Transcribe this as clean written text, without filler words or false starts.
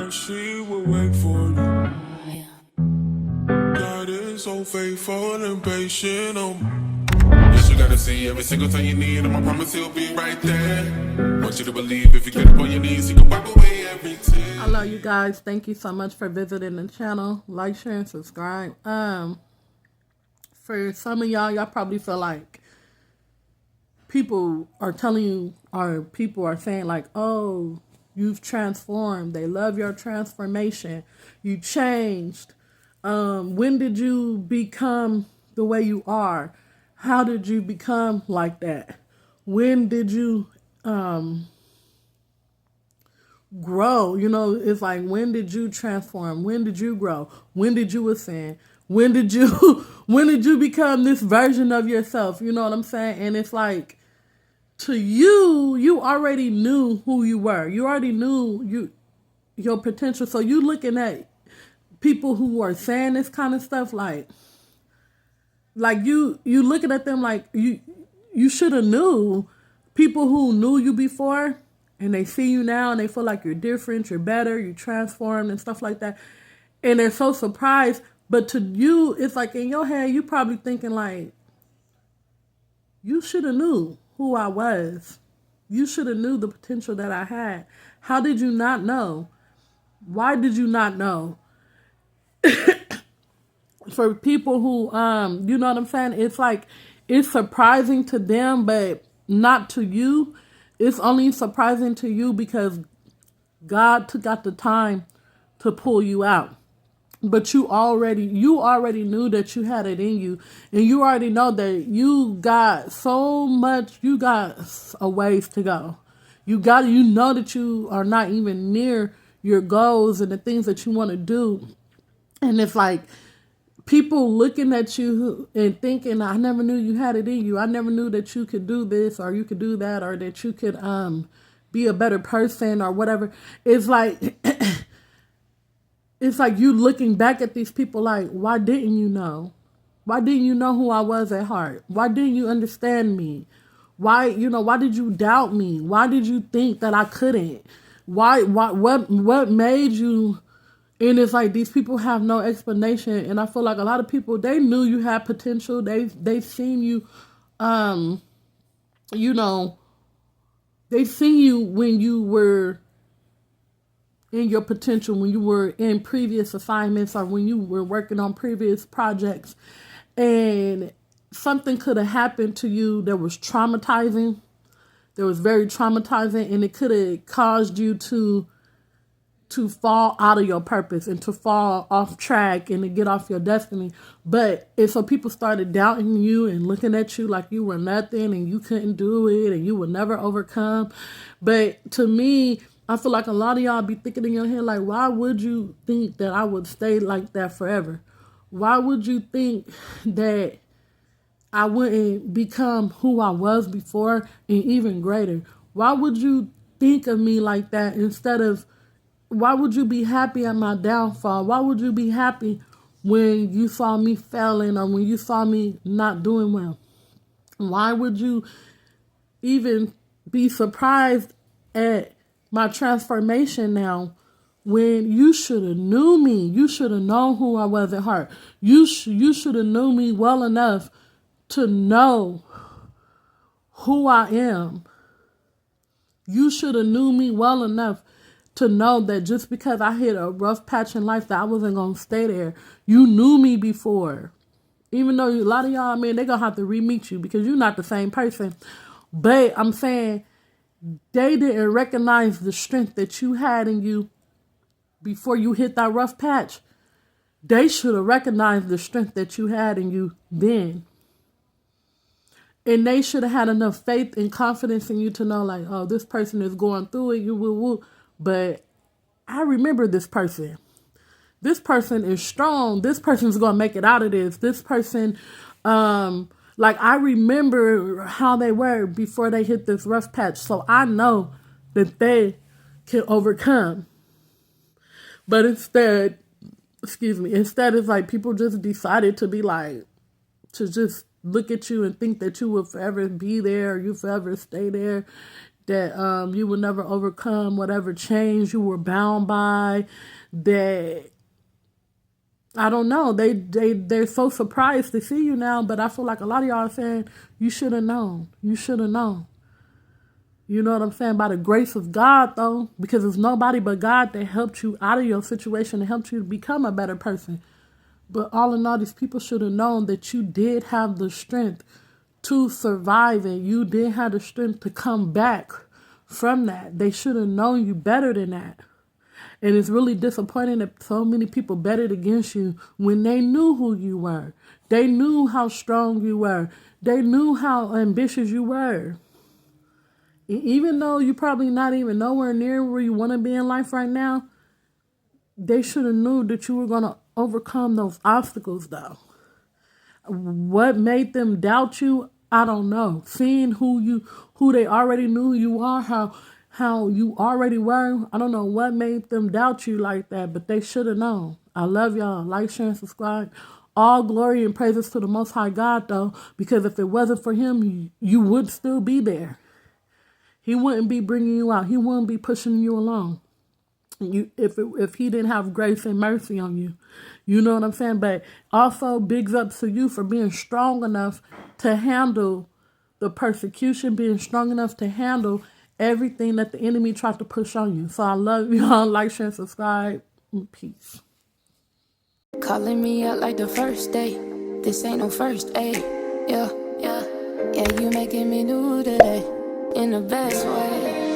know she will wait for you. God is so faithful and patient. Yes, you gotta see every single time you need him. I promise he'll be right there. Want you to believe if you get up on your knees, he can wipe away every tear. Hello, you guys. Thank you so much for visiting the channel. Like, share, and subscribe. For some of y'all probably feel like people are telling you, or people are saying like, oh, you've transformed. They love your transformation. You changed. When did you become the way you are? How did you become like that? When did you grow? You know, it's like, when did you transform? When did you grow? When did you ascend? When did you when did you become this version of yourself? You know what I'm saying? And it's like, to you already knew who you were. You already knew your potential. So you looking at people who are saying this kind of stuff like you looking at them like you should have knew. People who knew you before and they see you now and they feel like you're different, you're better, you transformed and stuff like that. And they're so surprised. But to you, it's like in your head, you probably thinking like, you should have knew who I was. You should have knew the potential that I had. How did you not know? Why did you not know? For people who, you know what I'm saying? It's like, it's surprising to them, but not to you. It's only surprising to you because God took out the time to pull you out. But you already knew that you had it in you, and you already know that you got so much. You got a ways to go. You know that you are not even near your goals and the things that you want to do. And it's like people looking at you and thinking, I never knew you had it in you. I never knew that you could do this or you could do that or that you could be a better person or whatever. It's like it's like you looking back at these people like, why didn't you know? Why didn't you know who I was at heart? Why didn't you understand me? Why did you doubt me? Why did you think that I couldn't? What made you? And it's like these people have no explanation. And I feel like a lot of people, they knew you had potential. They seen you, they seen you when you were in your potential, when you were in previous assignments or when you were working on previous projects, and something could have happened to you that was traumatizing, that was very traumatizing, and it could have caused you to fall out of your purpose and to fall off track and to get off your destiny. But if so people started doubting you and looking at you like you were nothing and you couldn't do it and you would never overcome. But to me, I feel like a lot of y'all be thinking in your head like, why would you think that I would stay like that forever? Why would you think that I wouldn't become who I was before and even greater? Why would you think of me like that instead of, why would you be happy at my downfall? Why would you be happy when you saw me failing or when you saw me not doing well? Why would you even be surprised at my transformation now when you should have knew me? You should have known who I was at heart. You should have knew me well enough to know who I am. You should have knew me well enough to know that just because I hit a rough patch in life that I wasn't going to stay there. You knew me before. Even though a lot of y'all, man, they're going to have to re-meet you because you're not the same person. But I'm saying they didn't recognize the strength that you had in you before you hit that rough patch. They should have recognized the strength that you had in you then. And they should have had enough faith and confidence in you to know like, oh, this person is going through it. You will. But I remember this person. This person is strong. This person's going to make it out of this. This person, like I remember how they were before they hit this rough patch. So I know that they can overcome. But instead it's like people just decided to be like, to just look at you and think that you will forever be there or you forever stay there. that you will never overcome whatever chains you were bound by, that I don't know, they're so surprised to see you now, but I feel like a lot of y'all are saying, you should have known. You should have known. You know what I'm saying? By the grace of God, though, because it's nobody but God that helped you out of your situation and helped you to become a better person. But all in all, these people should have known that you did have the strength to survive it. You did have the strength to come back from that. They should have known you better than that. And it's really disappointing that so many people betted against you when they knew who you were. They knew how strong you were. They knew how ambitious you were. Even though you're probably not even nowhere near where you want to be in life right now, they should have knew that you were going to overcome those obstacles, though. What made them doubt you, I don't know. Seeing who they already knew you are, how you already were, I don't know what made them doubt you like that, but they should have known. I love y'all. Like, share, and subscribe. All glory and praises to the Most High God, though, because if it wasn't for him, you would still be there. He wouldn't be bringing you out. He wouldn't be pushing you along. If he didn't have grace and mercy on you. You know what I'm saying? But also, bigs up to you for being strong enough to handle the persecution, being strong enough to handle everything that the enemy tried to push on you. So I love y'all. Like, share, and subscribe. Peace. Calling me out like the first day. This ain't no first aid. Yeah, you making me new today. In the best way.